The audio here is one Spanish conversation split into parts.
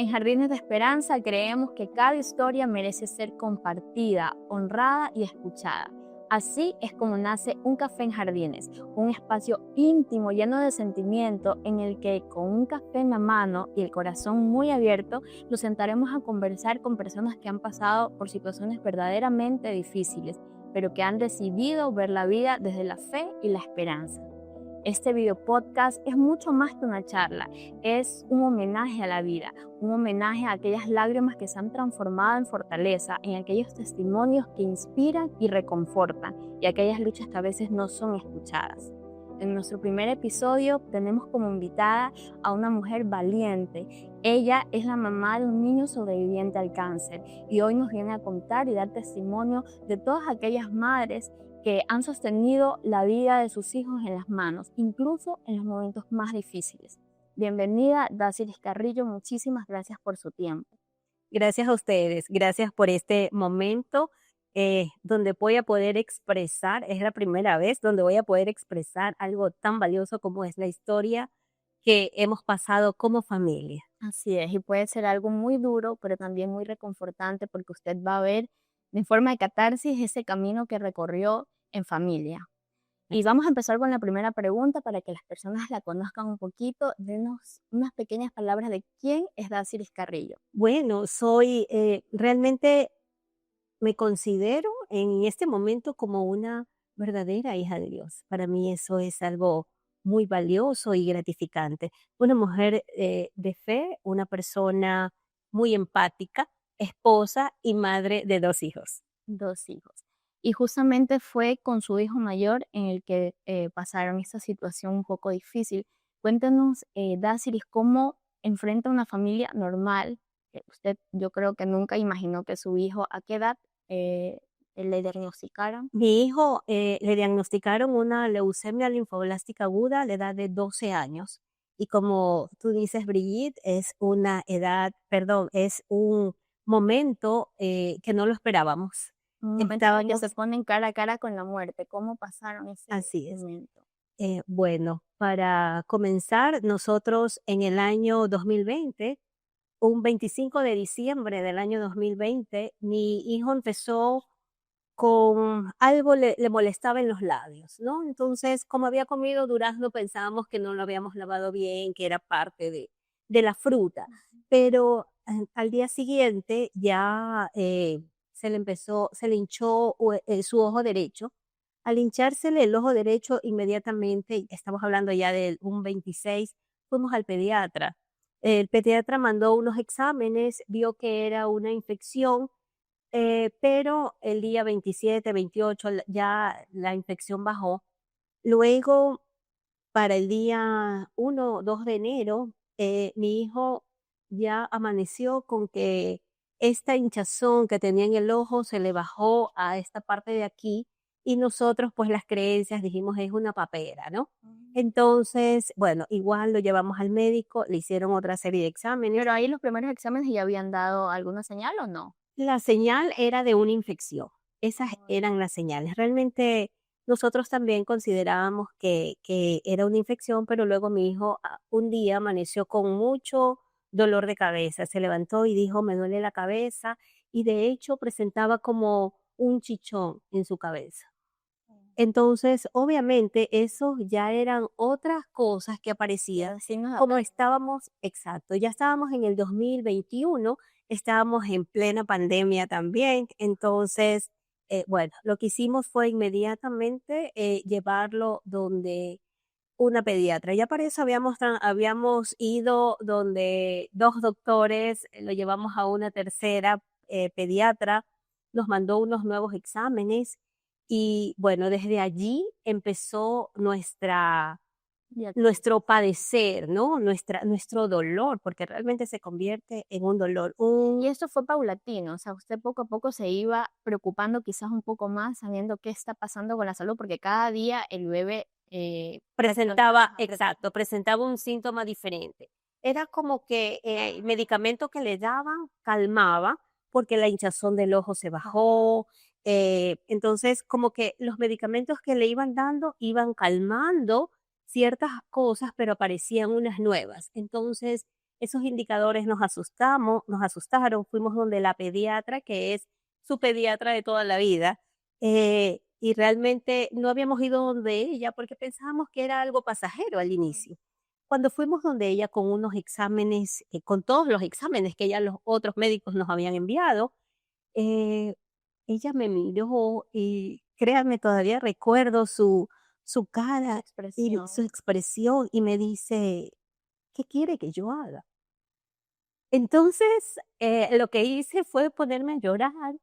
En Jardines de Esperanza creemos que cada historia merece ser compartida, honrada y escuchada. Así es como nace Un Café en Jardines, un espacio íntimo lleno de sentimiento en el que con un café en la mano y el corazón muy abierto nos sentaremos a conversar con personas que han pasado por situaciones verdaderamente difíciles, pero que han decidido ver la vida desde la fe y la esperanza. Este video podcast es mucho más que una charla, es un homenaje a la vida, un homenaje a aquellas lágrimas que se han transformado en fortaleza, en aquellos testimonios que inspiran y reconfortan, y aquellas luchas que a veces no son escuchadas. En nuestro primer episodio tenemos como invitada a una mujer valiente. Ella es la mamá de un niño sobreviviente al cáncer y hoy nos viene a contar y dar testimonio de todas aquellas madres que han sostenido la vida de sus hijos en las manos, incluso en los momentos más difíciles. Bienvenida, Daciris Carrillo, muchísimas gracias por su tiempo. Gracias a ustedes, gracias por este momento donde voy a poder expresar, es la primera vez donde voy a poder expresar algo tan valioso como es la historia que hemos pasado como familia. Así es, y puede ser algo muy duro, pero también muy reconfortante porque usted va a ver de forma de catarsis ese camino que recorrió en familia. Y vamos a empezar con la primera pregunta para que las personas la conozcan un poquito. Denos unas pequeñas palabras de quién es Daciris Carrillo. Bueno, realmente me considero en este momento como una verdadera hija de Dios. Para mí eso es algo muy valioso y gratificante. Una mujer de fe, una persona muy empática, esposa y madre de 2 hijos. 2 hijos. Y justamente fue con su hijo mayor en el que pasaron esta situación un poco difícil. Cuéntenos, Daciris, cómo enfrenta una familia normal. Usted, yo creo que nunca imaginó que su hijo, ¿a qué edad le diagnosticaron? Mi hijo le diagnosticaron una leucemia linfoblástica aguda a la edad de 12 años. Y como tú dices, Brigitte, es un momento que no lo esperábamos. Un momento en el que Estábamos, se ponen cara a cara con la muerte. ¿Cómo pasaron ese así es. momento? Bueno, para comenzar, nosotros en el año 2020, un 25 de diciembre del año 2020, mi hijo empezó con algo le molestaba en los labios, ¿no? Entonces, como había comido durazno, pensábamos que no lo habíamos lavado bien, que era parte de la fruta, pero al día siguiente ya se le hinchó su ojo derecho. Al hinchársele el ojo derecho, inmediatamente, estamos hablando ya de un 26, fuimos al pediatra. El pediatra mandó unos exámenes, vio que era una infección, pero el día 27, 28 ya la infección bajó. Luego, para el día 1 2 de enero, mi hijo ya amaneció con que esta hinchazón que tenía en el ojo se le bajó a esta parte de aquí y nosotros, pues, las creencias dijimos: "Es una papera", ¿no? Entonces, bueno, igual lo llevamos al médico, le hicieron otra serie de exámenes. Pero ahí los primeros exámenes ya habían dado alguna señal o no. La señal era de una infección, esas eran las señales. Realmente nosotros también considerábamos que era una infección, pero luego mi hijo un día amaneció con mucho dolor de cabeza, se levantó y dijo: "Me duele la cabeza", y de hecho presentaba como un chichón en su cabeza. Entonces, obviamente, eso ya eran otras cosas que aparecían, Los signos de como alarma. estábamos exacto, ya estábamos en el 2021, estábamos en plena pandemia también. Entonces, bueno, lo que hicimos fue inmediatamente, llevarlo donde una pediatra. Ya para eso habíamos ido donde 2 doctores, lo llevamos a una tercera, pediatra, nos mandó unos nuevos exámenes y bueno, desde allí empezó Ya. nuestro padecer, ¿no? Nuestro dolor, porque realmente se convierte en un dolor, Y esto fue paulatino, o sea, usted poco a poco se iba preocupando quizás un poco más, sabiendo qué está pasando con la salud, porque cada día el bebé presentaba un síntoma diferente. Era como que el medicamento que le daban calmaba, porque la hinchazón del ojo se bajó, entonces como que los medicamentos que le iban dando iban calmando ciertas cosas, pero aparecían unas nuevas. Entonces, esos indicadores nos asustaron, fuimos donde la pediatra, que es su pediatra de toda la vida, y realmente no habíamos ido donde ella porque pensábamos que era algo pasajero al inicio. Cuando fuimos donde ella con unos exámenes, con todos los exámenes que ya los otros médicos nos habían enviado, eh, ella me miró y créanme, todavía recuerdo su cara y su Expresión. expresión y me dice: "¿Qué quiere que yo haga?". Entonces, lo que hice fue ponerme a llorar,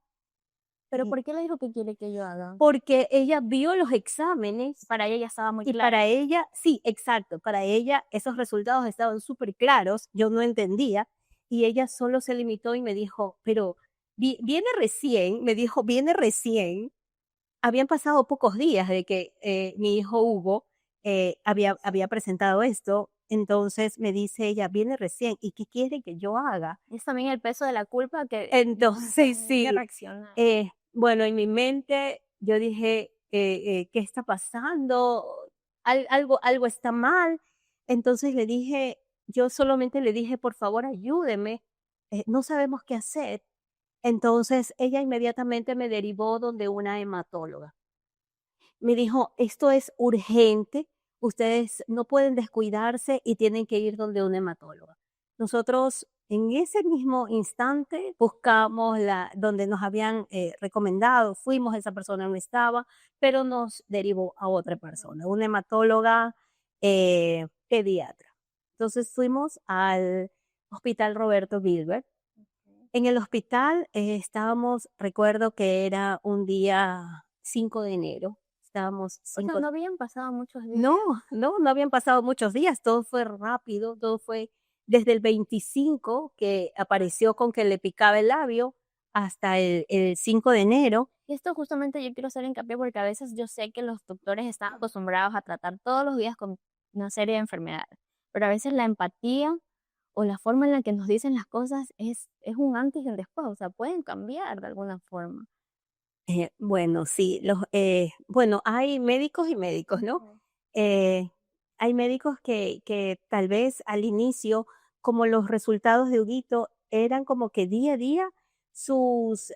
¿Pero eh, por qué le dijo que quiere que yo haga? porque ella vio los exámenes Para ella ya estaba muy y claro. para ella sí, exacto, para ella esos resultados estaban súper claros, yo no entendía, y ella solo se limitó y me dijo: "Pero viene recién", me dijo: "Viene recién". Habían pasado pocos días de que, mi hijo Hugo, había presentado esto, entonces me dice ella: "Viene recién, ¿y qué quiere que yo haga?". Es también el peso de la culpa que Entonces, hay que sí, reaccionar. bueno, en mi mente yo dije: ¿Qué está pasando? Algo está mal". Entonces le dije yo solamente le dije: "Por favor, ayúdeme, no sabemos qué hacer". Entonces, ella inmediatamente me derivó donde una hematóloga. Me dijo: "Esto es urgente, ustedes no pueden descuidarse y tienen que ir donde una hematóloga". Nosotros en ese mismo instante buscamos la donde nos habían, recomendado, fuimos, esa persona no estaba, pero nos derivó a otra persona, una hematóloga, pediatra. Entonces fuimos al Hospital Roberto Gilbert. En el hospital, estábamos recuerdo que era un día 5 de enero, estábamos O sea, 5. no habían pasado muchos días. No, no habían pasado muchos días, todo fue rápido, todo fue desde el 25 que apareció con que le picaba el labio hasta el 5 de enero. Y esto justamente yo quiero hacer hincapié porque a veces yo sé que los doctores están acostumbrados a tratar todos los días con una serie de enfermedades, pero a veces la empatía o la forma en la que nos dicen las cosas es un antes y un después, o sea, pueden cambiar de alguna forma. Bueno, sí, bueno, hay médicos y médicos, ¿no? Ujú. Eh, Hay médicos que tal vez al inicio, como los resultados de Huguito eran como que día a día sus,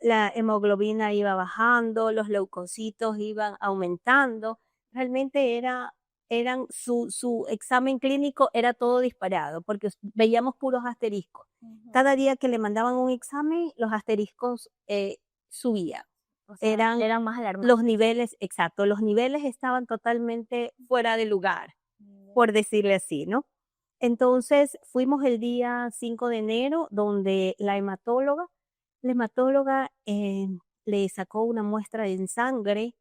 la hemoglobina iba bajando, los leucocitos iban aumentando, realmente eran su examen clínico era todo disparado, porque veíamos puros asteriscos. Ujú. Cada día que le mandaban un examen, los asteriscos subían. O sea, Eran eran más alarmantes. los niveles, exacto, los niveles estaban totalmente fuera de lugar, Ya. por decirle así, ¿no? Entonces fuimos el día 5 de enero donde la hematóloga le sacó una muestra en sangre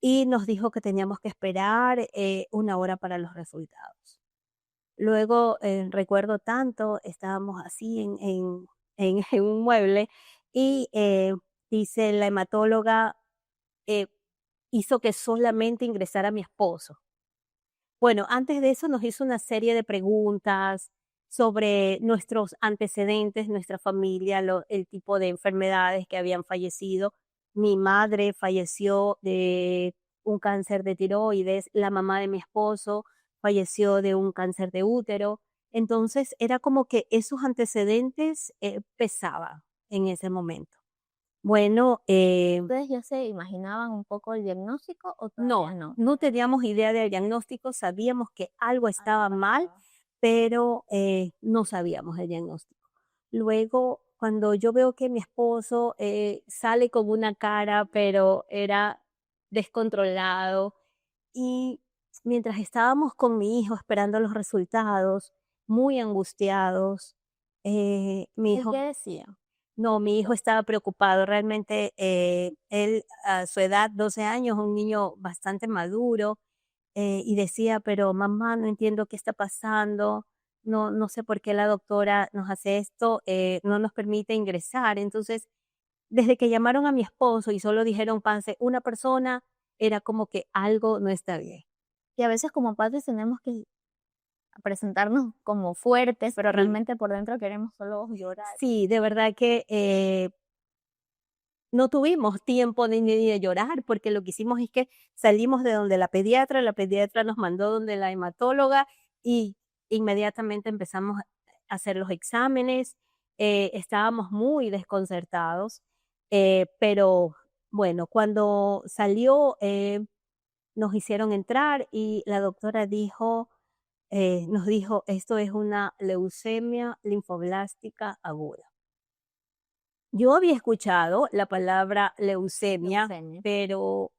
y nos dijo que teníamos que esperar 1 hora para los resultados. Luego, recuerdo tanto, estábamos así en un mueble y, dice la hematóloga, eh, hizo que solamente ingresara mi esposo. Bueno, antes de eso nos hizo una serie de preguntas sobre nuestros antecedentes, nuestra familia, el tipo de enfermedades que habían fallecido. Mi madre falleció de un cáncer de tiroides, la mamá de mi esposo falleció de un cáncer de útero. Entonces era como que esos antecedentes pesaban en ese momento. Bueno, ¿Ustedes ya se imaginaban un poco el diagnóstico o todavía no, no? no teníamos idea del diagnóstico, sabíamos que algo Algo estaba mal, pasaba. pero, no sabíamos el diagnóstico. Luego, cuando yo veo que mi esposo, sale con una cara, pero era descontrolado, y mientras estábamos con mi hijo esperando los resultados, muy angustiados, mi ¿El qué hijo decía? no, mi hijo estaba preocupado. Realmente, él a su edad, 12 años, un niño bastante maduro, y decía: "Pero mamá, no entiendo qué está pasando, no sé por qué la doctora nos hace esto, no nos permite ingresar". Entonces, desde que llamaron a mi esposo y solo dijeron: "Pase una persona", era como que algo no está bien. Y a veces como padres tenemos que presentarnos como fuertes, pero Sí, realmente por dentro queremos solo llorar. sí, de verdad que, no tuvimos tiempo ni de llorar, porque lo que hicimos es que salimos de donde la pediatra nos mandó donde la hematóloga y inmediatamente empezamos a hacer los exámenes, estábamos muy desconcertados, pero bueno, cuando salió, nos hicieron entrar y la doctora nos dijo, esto es una leucemia linfoblástica aguda. Yo había escuchado la palabra leucemia, Leucemia. pero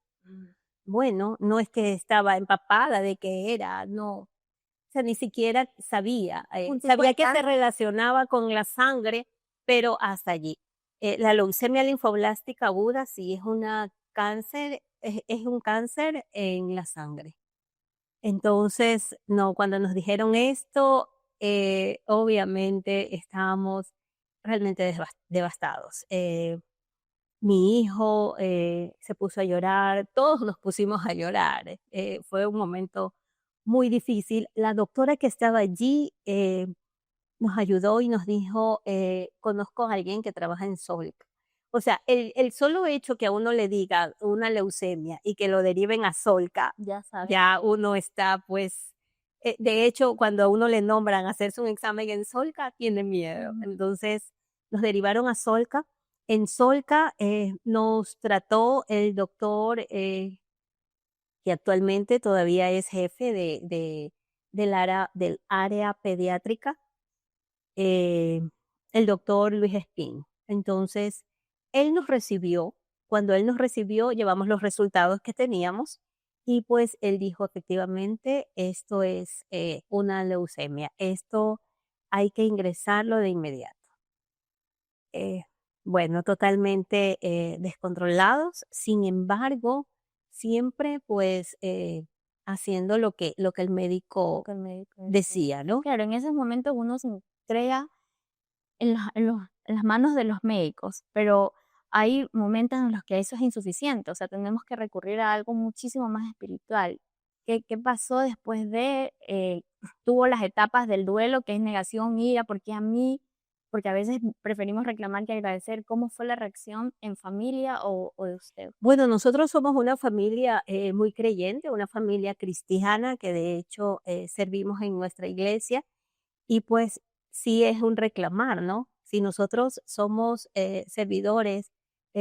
bueno, no es que estaba empapada de qué era, no, o sea, ni siquiera sabía. Un tipo de Sabía que se cáncer. relacionaba con la sangre, pero hasta allí. La leucemia linfoblástica aguda sí es una cáncer, es un cáncer en la sangre. Entonces, no, cuando nos dijeron esto, obviamente estábamos realmente devastados. Mi hijo se puso a llorar, todos nos pusimos a llorar. Fue un momento muy difícil. La doctora que estaba allí nos ayudó y nos dijo, conozco a alguien que trabaja en Solc. O sea, el solo hecho que a uno le diga una leucemia y que lo deriven a Solca, Ya sabes. ya uno está pues, de hecho, cuando a uno le nombran hacerse un examen en Solca, tiene miedo. Ujú. Entonces, nos derivaron a Solca. En Solca nos trató el doctor que actualmente todavía es jefe del área pediátrica, eh, el doctor Luis Espín. Entonces, él nos recibió. Cuando él nos recibió, llevamos los resultados que teníamos y pues él dijo, efectivamente, esto es una leucemia. Esto hay que ingresarlo de inmediato. Eh, bueno, totalmente descontrolados. Sin embargo, siempre pues haciendo lo que el médico Con médico, sí. decía, ¿no? Claro, en esos momentos uno se entrega en las manos de los médicos, pero hay momentos en los que eso es insuficiente, o sea, tenemos que recurrir a algo muchísimo más espiritual. ¿Qué pasó después de, tuvo las etapas del duelo, que es negación, ira, ¿por qué a mí? Porque a veces preferimos reclamar que agradecer. ¿Cómo fue la reacción en familia o de usted? Bueno, nosotros somos una familia muy creyente, una familia cristiana que de hecho servimos en nuestra iglesia y pues sí es un reclamar, ¿no? Si nosotros somos servidores,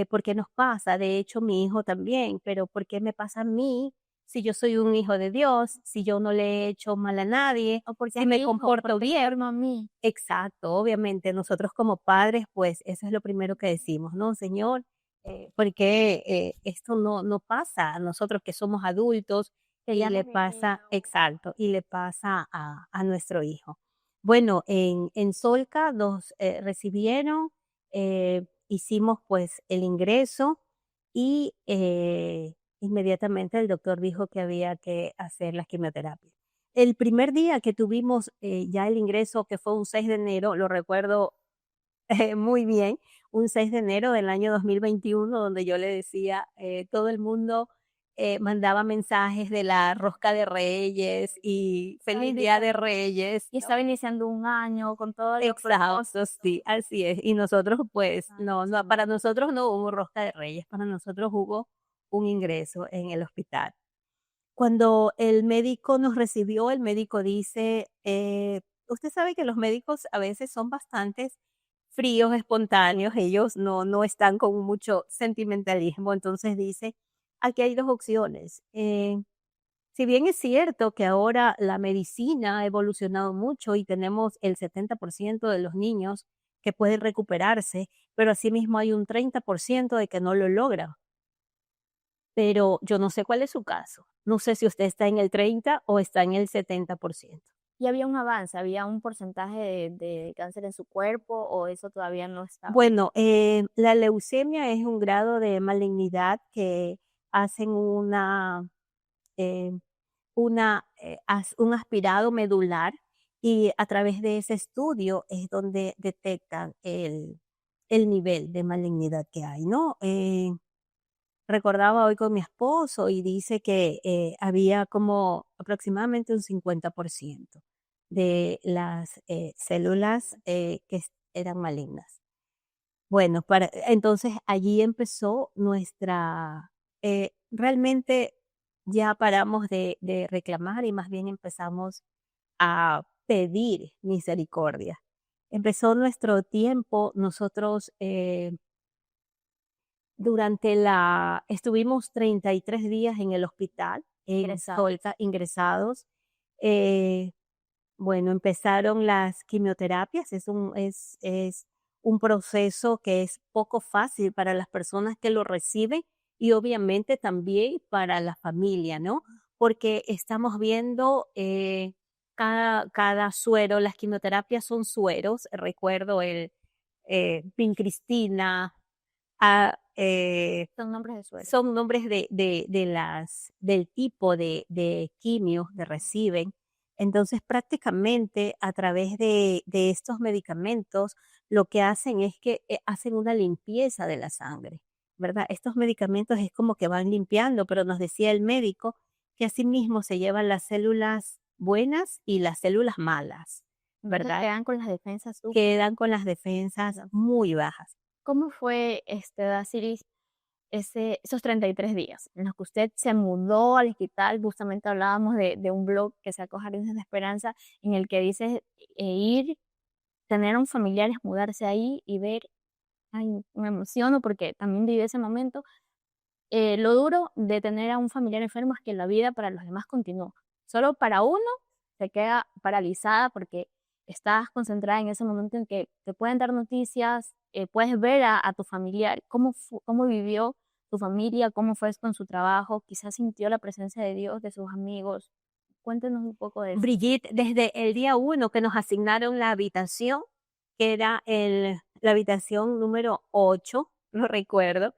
¿por qué nos pasa? De hecho, mi hijo también, pero ¿por qué me pasa a mí si yo soy un hijo de Dios, si yo no le he hecho mal a nadie, ¿O porque a si me mi hijo? ¿Por comporto qué bien? a mí? Exacto, obviamente nosotros como padres, pues eso es lo primero que decimos, ¿no? Señor, porque esto no pasa a nosotros que somos adultos Que ya y le hemos pasa, vivido. exacto, y le pasa a nuestro hijo. Bueno, en Solca nos recibieron, hicimos pues el ingreso y inmediatamente el doctor dijo que había que hacer la quimioterapia. El primer día que tuvimos ya el ingreso, que fue un 6 de enero, lo recuerdo muy bien, un 6 de enero del año 2021, donde yo le decía, todo el mundo mandaba mensajes de la rosca de Reyes y Estaba feliz día de iniciando Reyes, y ¿no? estaba iniciando un año con todos los Exacto, propósitos. sí, así es. Y nosotros, pues, Ay, no, no, sí. para nosotros no hubo rosca de Reyes, para nosotros hubo un ingreso en el hospital. Cuando el médico nos recibió, el médico dice, usted sabe que los médicos a veces son bastantes fríos, espontáneos, ellos no están con mucho sentimentalismo, entonces dice, aquí hay dos opciones. Si bien es cierto que ahora la medicina ha evolucionado mucho y tenemos el 70% de los niños que pueden recuperarse, pero asimismo hay un 30% de que no lo logran. Pero yo no sé cuál es su caso. No sé si usted está en el 30 o está en el 70%. ¿Y había un avance, había un porcentaje de cáncer en su cuerpo o eso todavía no estaba? Bueno, la leucemia es un grado de malignidad que hacen eh, un aspirado medular y a través de ese estudio es donde detectan el nivel de malignidad que hay, ¿no? Recordaba hoy con mi esposo y dice que había como aproximadamente un 50% de las células eran malignas. Bueno, entonces allí empezó realmente ya paramos de reclamar y más bien empezamos pedir misericordia. Empezó nuestro tiempo, nosotros estuvimos 33 días en el hospital, en Ingresado. Solta, ingresados. Eh, bueno, empezaron las quimioterapias, es un proceso que es poco fácil para las personas que lo reciben y obviamente también para la familia, ¿no? Porque estamos viendo cada suero, las quimioterapias son sueros, recuerdo el Vincristina, Son nombres de suero. son nombres del tipo de quimio que reciben. Entonces, prácticamente a través de estos medicamentos, lo que hacen es que hacen una limpieza de la sangre, ¿verdad? Estos medicamentos es como que van limpiando, pero nos decía el médico que asimismo se llevan las células buenas y las células malas, Entonces ¿verdad? quedan con las defensas súper Quedan con las defensas bajas. muy bajas. ¿Cómo fue, Dasiris, esos 33 días en los que usted se mudó al hospital? Justamente hablábamos de un blog que sacó Jardines de Esperanza, en el que dice ir, tener a un familiar, es mudarse ahí y ver, ay, me emociono porque también viví ese momento. Lo duro de tener a un familiar enfermo es que la vida para los demás continúa. Solo para uno se queda paralizada porque estás concentrada en ese momento en que te pueden dar noticias, puedes ver a tu familiar, cómo vivió tu familia, cómo fue con su trabajo, quizás sintió la presencia de Dios, de sus amigos. Cuéntenos un poco de eso. Brigitte, desde el día uno que nos asignaron la habitación, que era la habitación número 8, lo recuerdo,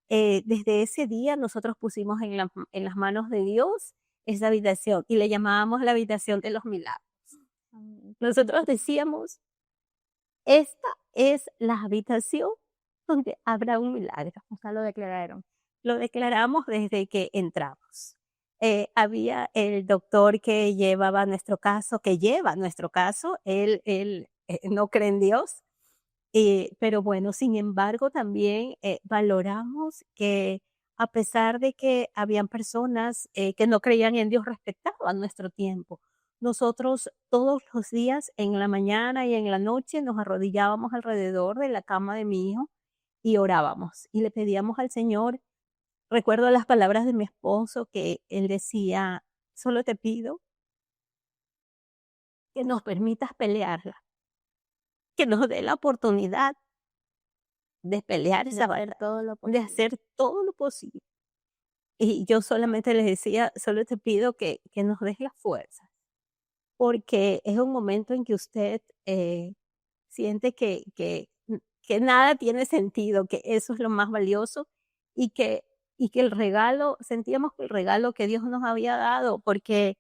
desde ese día nosotros pusimos en las manos de Dios esa habitación y le llamábamos la habitación de los milagros. Amén. Nosotros decíamos, esta es la habitación donde habrá un milagro. O sea, lo declararon. Lo declaramos desde que entramos. Había el doctor que llevaba nuestro caso, que lleva nuestro caso, él no cree en Dios, pero bueno, sin embargo, también valoramos que a pesar de que habían personas que no creían en Dios, respetaban nuestro tiempo. Nosotros todos los días, en la mañana y en la noche, nos arrodillábamos alrededor de la cama de mi hijo y orábamos y le pedíamos al Señor. Recuerdo las palabras de mi esposo que él decía: "Solo te pido que nos permitas pelearla, que nos dé la oportunidad de pelear De esa hacer batalla, todo lo de posible. hacer todo lo posible". Y yo solamente les decía: "Solo te pido que nos des la fuerza", porque es un momento en que usted, siente que nada tiene sentido, que eso es lo más valioso y que el regalo sentíamos que el regalo que Dios nos había dado, porque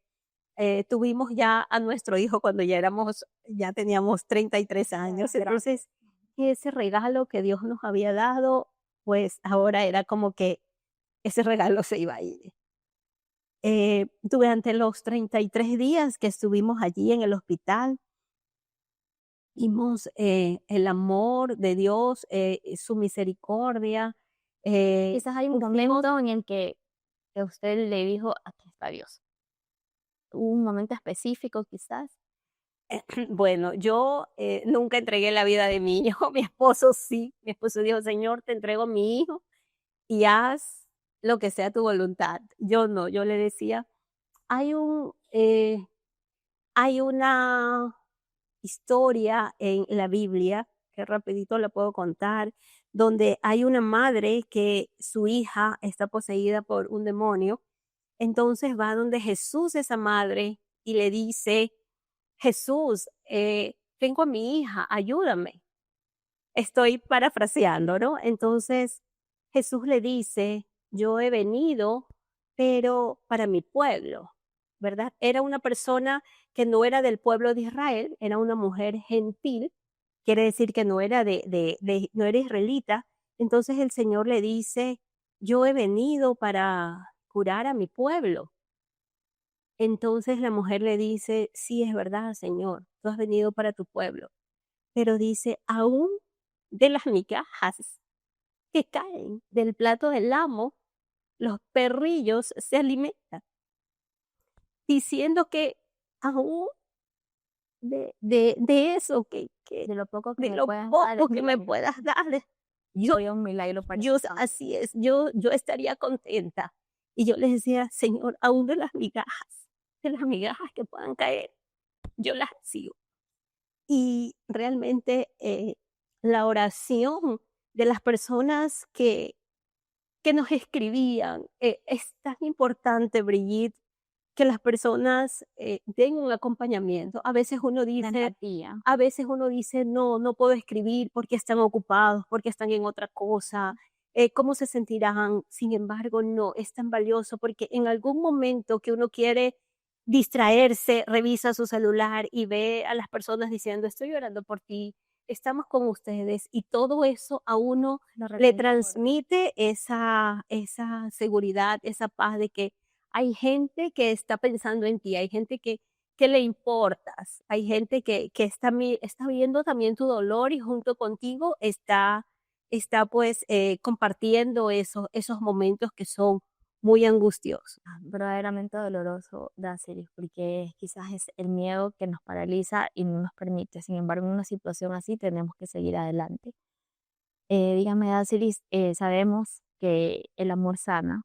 tuvimos ya a nuestro hijo cuando ya teníamos 33 Ya, años. grande. Entonces, ese regalo que Dios nos había dado, pues ahora era como que ese regalo se iba a ir. Durante los 33 días que estuvimos allí en el hospital, vimos el amor de Dios, su misericordia. Quizás hay un Pusimos momento en el que usted le dijo: "Aquí está Dios". ¿Hubo un momento específico quizás? Bueno, yo nunca entregué la vida de mi hijo, mi esposo sí, mi esposo dijo: "Señor, te entrego mi hijo y haz lo que sea tu voluntad". Yo no, yo le decía, hay hay una historia en la Biblia, que rapidito la puedo contar, donde hay una madre que su hija está poseída por un demonio, entonces va donde Jesús, esa madre, y le dice: "Jesús, tengo a mi hija, ayúdame". Estoy parafraseando, ¿no? Entonces Jesús le dice: "Yo he venido, pero para mi pueblo", ¿verdad? Era una persona que no era del pueblo de Israel, era una mujer gentil, quiere decir que no era no era israelita. Entonces el Señor le dice: "Yo he venido para curar a mi pueblo". Entonces la mujer le dice: "Sí, es verdad, Señor, tú has venido para tu pueblo", pero dice: "Aún de las migajas que caen del plato del amo, los perrillos se alimentan", diciendo que aún de eso De lo poco que de me lo puedas dar, poco que me puedas dar. Yo, soy un milagro para yo, ti. así es, yo estaría contenta. Y yo les decía, Señor, aún de las migajas que puedan caer, yo las recibo. Y realmente la oración de las personas que nos escribían es tan importante, Brigitte, que las personas den un acompañamiento. La empatía. A veces uno dice, no, no puedo escribir porque están ocupados, porque están en otra cosa, ¿cómo se sentirán? Sin embargo, no, es tan valioso porque en algún momento que uno quiere distraerse, revisa su celular y ve a las personas diciendo, estoy orando por ti, estamos con ustedes y todo eso a uno Lo le reconforta. transmite esa seguridad, esa paz de que hay gente que está pensando en ti, hay gente que le importas, hay gente que está viendo también tu dolor y junto contigo está pues compartiendo esos momentos que son muy angustiosos. Verdaderamente doloroso, Daciris, porque quizás es el miedo que nos paraliza y no nos permite. Sin embargo, en una situación así tenemos que seguir adelante. Dígame, Daciris, sabemos que el amor sana,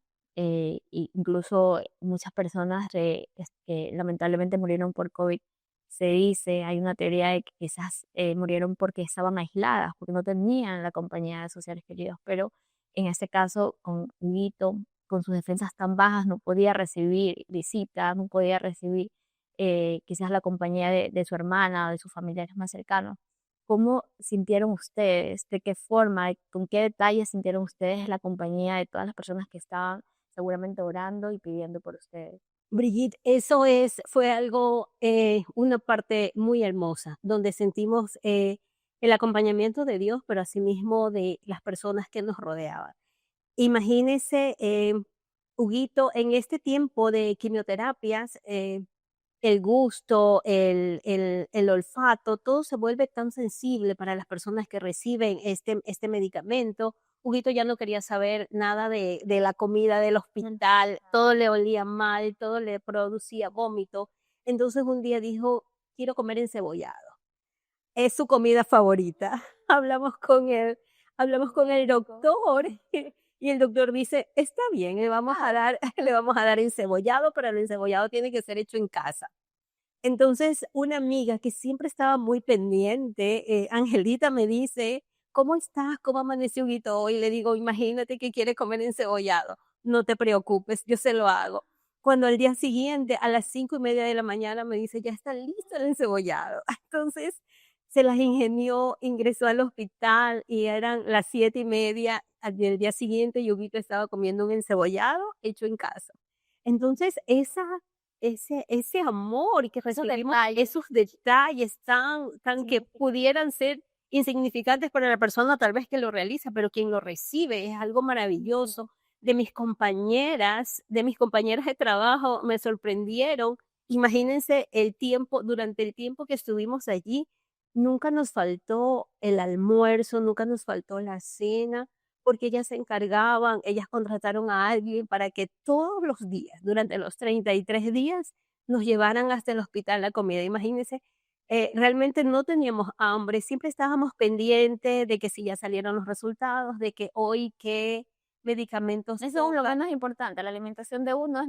incluso muchas personas que lamentablemente murieron por COVID, se dice, hay una teoría de que quizás murieron porque estaban aisladas, porque no tenían la compañía de sus seres queridos, pero en este caso, con Huguito, con sus defensas tan bajas, no podía recibir visitas, no podía recibir quizás la compañía de su hermana o de sus familiares más cercanos. ¿Cómo sintieron ustedes? ¿De qué forma? ¿Con qué detalles sintieron ustedes la compañía de todas las personas que estaban seguramente orando y pidiendo por ustedes? Brigitte, fue algo, una parte muy hermosa, donde sentimos el acompañamiento de Dios, pero asimismo de las personas que nos rodeaban. Imagínese, Huguito, en este tiempo de quimioterapias, el gusto, el olfato, todo se vuelve tan sensible para las personas que reciben este medicamento. Huguito ya no quería saber nada de la comida del hospital, todo le olía mal, todo le producía vómito. Entonces un día dijo, quiero comer encebollado. Es su comida favorita. Hablamos con el doctor y el doctor dice, está bien, le vamos a dar, le vamos a dar encebollado, pero el encebollado tiene que ser hecho en casa. Entonces, una amiga que siempre estaba muy pendiente, Angelita, me dice: "¿Cómo estás? ¿Cómo amaneció Huguito hoy?". Le digo: "Imagínate que quiere comer encebollado". "No te preocupes, yo se lo hago". Cuando al día siguiente, a las 5:30 de la mañana, me dice: "Ya está listo el encebollado". Entonces, se las ingenió, ingresó al hospital y eran las 7:30 del día siguiente, y Huguito estaba comiendo un encebollado hecho en casa. Entonces, ese amor que Esos recibimos, detalles esos detalles tan que significan pudieran ser insignificantes para la persona tal vez que lo realiza, pero quien lo recibe es algo mucho. maravilloso. De mis compañeras de trabajo me sorprendieron. Imagínense durante el tiempo que estuvimos allí, nunca nos faltó el almuerzo, nunca nos faltó la cena, porque ellas se encargaban, ellas contrataron a alguien para que todos los días, durante los 33 días, nos llevaran hasta el hospital la comida. Imagínense, realmente no teníamos hambre, siempre estábamos pendientes de que si ya salieron los resultados, de que hoy qué medicamentos Eso es lo toca, menos importante, la alimentación de uno es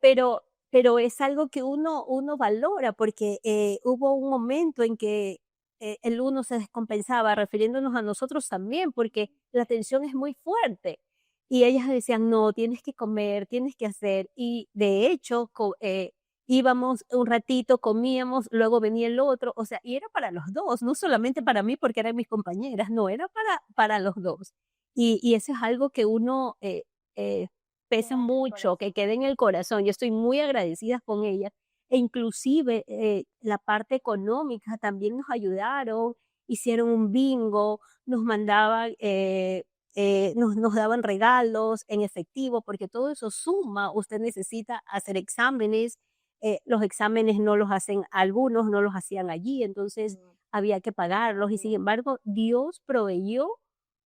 pero pero es algo que uno valora, porque, hubo un momento en que, el uno se descompensaba, refiriéndonos a nosotros también, porque la tensión es muy fuerte. Y ellas decían: "No, tienes que comer, tienes que hacer". Y de hecho, íbamos un ratito, comíamos, luego venía el otro, o sea, y era para los 2 no solamente para mí, porque eran mis compañeras, no, era para los 2. Y eso es algo que uno, eh pesa queda en el mucho, que corazón. quede en el corazón. Yo estoy muy agradecida con ellas e inclusive la parte económica también nos ayudaron, hicieron un bingo, nos mandaban, nos daban regalos en efectivo, porque todo eso suma, usted necesita hacer exámenes, los exámenes no los hacen algunos, no los hacían allí, entonces Mm, había que pagarlos y sin embargo Dios proveyó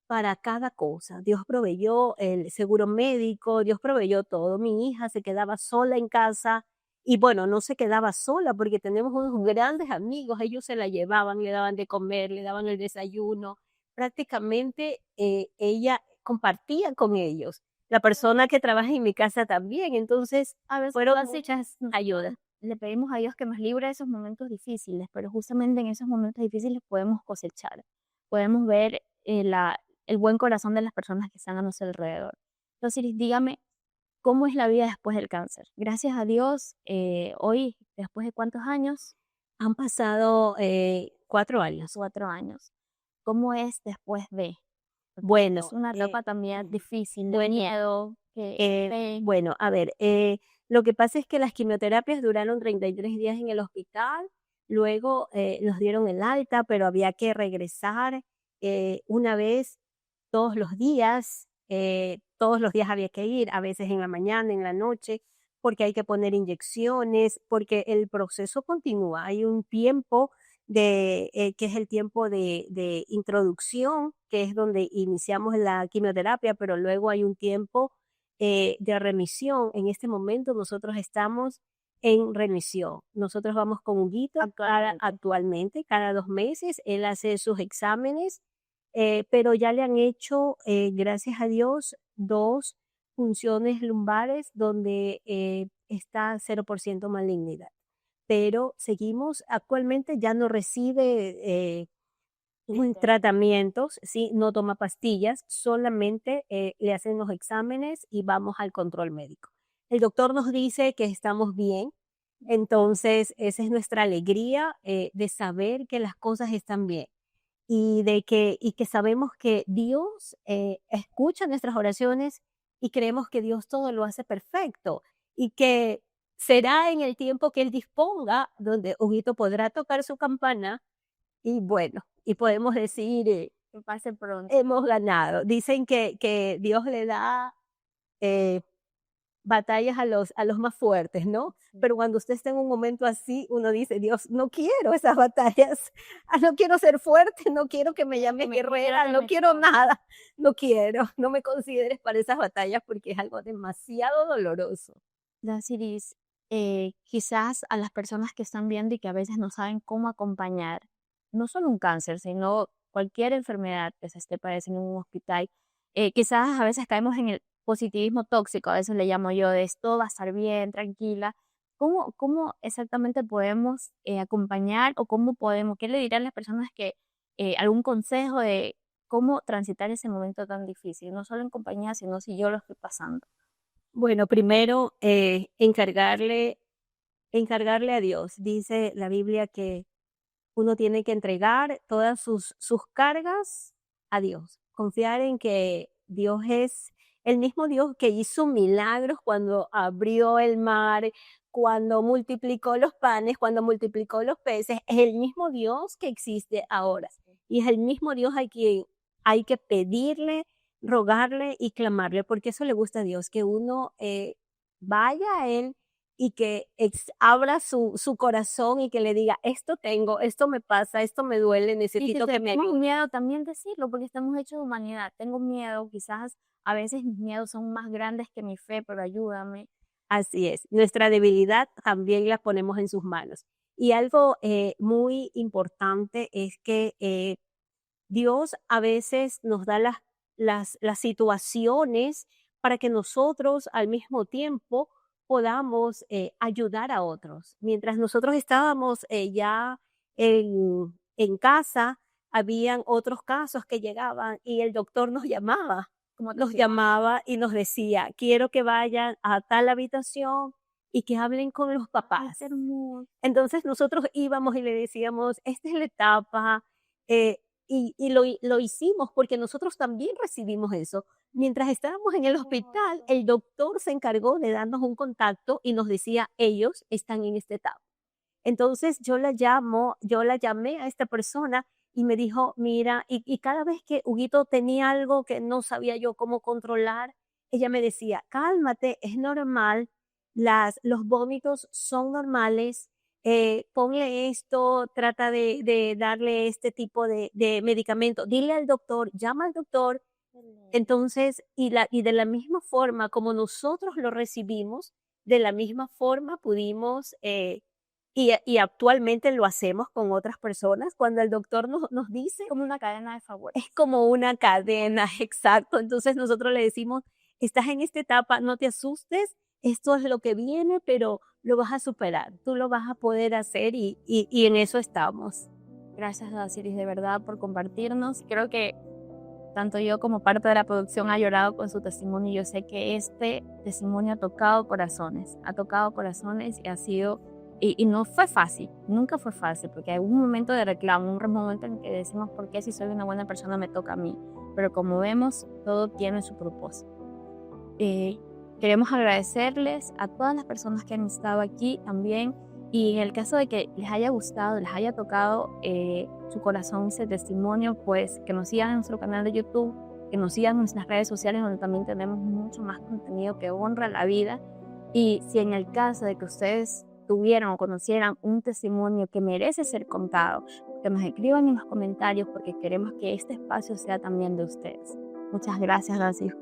para cada cosa. Dios proveyó el seguro médico, Dios proveyó todo. Mi hija se quedaba sola en casa Y bueno, no se quedaba sola porque tenemos unos grandes amigos, ellos se la llevaban, le daban de comer, le daban el desayuno. Prácticamente ella compartía con ellos. La persona que trabaja en mi casa también, entonces A veces fueron todas muchas ayudas. le pedimos a Dios que nos libre de esos momentos difíciles, pero justamente en esos momentos difíciles podemos cosechar, podemos ver el buen corazón de las personas que están a nuestro alrededor. Entonces, dígame, ¿cómo es la vida después del cáncer? Gracias a Dios, hoy, después de cuántos años, Han pasado 4 años. 4 años, ¿cómo es después de? Porque es Bueno, una etapa también difícil, de bueno, miedo, que fe, bueno, a ver, lo que pasa es que las quimioterapias duraron 33 días en el hospital, luego nos dieron el alta, pero había que regresar una vez todos los días había que ir, a veces en la mañana, en la noche, porque hay que poner inyecciones, porque el proceso continúa. Hay un tiempo que es el tiempo de introducción, que es donde iniciamos la quimioterapia, pero luego hay un tiempo de remisión. En este momento nosotros estamos en remisión. Nosotros vamos con Huguito actualmente, cada 2 meses, él hace sus exámenes, pero ya le han hecho, gracias a Dios, 2 punciones lumbares donde está 0% malignidad. Pero seguimos, actualmente ya no recibe tratamientos, ¿sí? No toma pastillas, solamente le hacen los exámenes y vamos al control médico. El doctor nos dice que estamos bien, entonces esa es nuestra alegría de saber que las cosas están bien y que sabemos que Dios escucha nuestras oraciones y creemos que Dios todo lo hace perfecto y que será en el tiempo que Él disponga donde Huguito podrá tocar su campana y bueno, y podemos decir, que pase pronto. hemos ganado. Dicen que Dios le da eh, batallas a los más fuertes, ¿no? Sí. Pero cuando usted está en un momento así, uno dice, Dios, no quiero esas batallas, no quiero ser fuerte, no quiero que me llames guerrera, no quiero nada, no quiero, no me consideres para esas batallas porque es algo demasiado doloroso. Dasiris, quizás a las personas que están viendo y que a veces no saben cómo acompañar, no solo un cáncer, sino cualquier enfermedad que se esté padeciendo en un hospital, quizás a veces caemos en el positivismo tóxico, a veces le llamo yo, de esto va a estar bien, tranquila. ¿Cómo exactamente podemos acompañar o cómo podemos, qué le dirán las personas que, algún consejo de cómo transitar ese momento tan difícil, no solo en compañía, sino si yo lo estoy pasando? Bueno, primero, encargarle a Dios. Dice la Biblia que uno tiene que entregar todas sus cargas a Dios, confiar en que Dios es el mismo Dios que hizo milagros cuando abrió el mar, cuando multiplicó los panes, cuando multiplicó los peces, es el mismo Dios que existe ahora. Y es el mismo Dios a quien hay que pedirle, rogarle y clamarle, porque eso le gusta a Dios, que uno vaya a Él y que abra su corazón y que le diga, esto tengo, esto me pasa, esto me duele, Y si necesito que me tenemos ayude. miedo también decirlo, porque estamos hechos de humanidad. Tengo miedo, quizás a veces mis miedos son más grandes que mi fe, pero ayúdame. Así es, nuestra debilidad también la ponemos en sus manos. Y algo muy importante es que Dios a veces nos da las situaciones para que nosotros al mismo tiempo podamos ayudar a otros. Mientras nosotros estábamos ya en casa, habían otros casos que llegaban y el doctor Como nos testimonio. llamaba y nos decía, quiero que vayan a tal habitación y que hablen con los Ay, papás. qué hermoso. Entonces nosotros íbamos y le decíamos, esta es la etapa, eh, y lo hicimos porque nosotros también recibimos eso. Mientras estábamos en el hospital, el doctor se encargó de darnos un contacto y nos decía, ellos están en esta etapa. Entonces yo la llamé a esta persona y me dijo, mira, y cada vez que Huguito tenía algo que no sabía yo cómo controlar, ella me decía, cálmate, es normal, los vómitos son normales, ponle esto, trata de darle este tipo de medicamento, dile al doctor, llama al doctor. Entonces, y de la misma forma como nosotros lo recibimos, de la misma forma pudimos, y actualmente lo hacemos con otras personas, cuando el doctor nos dice, Como una cadena de favores. es como una cadena, exacto. Entonces nosotros le decimos, estás en esta etapa, no te asustes, esto es lo que viene, pero lo vas a superar, tú lo vas a poder hacer y en eso estamos. Gracias, Daciris, de verdad, por compartirnos. Creo que tanto yo como parte de la producción ha llorado con su testimonio. Yo sé que este testimonio ha tocado corazones y ha sido, y no fue fácil, nunca fue fácil, porque hay un momento de reclamo, un momento en que decimos, ¿por qué si soy una buena persona me toca a mí? Pero como vemos, todo tiene su propósito. Eh, Queremos agradecerles a todas las personas que han estado aquí también, y en el caso de que les haya gustado, les haya tocado su corazón ese testimonio, pues que nos sigan en nuestro canal de YouTube, que nos sigan en nuestras redes sociales, donde también tenemos mucho más contenido que honra la vida. Y si en el caso de que ustedes tuvieran o conocieran un testimonio que merece ser contado, que nos escriban en los comentarios, porque queremos que este espacio sea también de ustedes. Muchas gracias, gracias.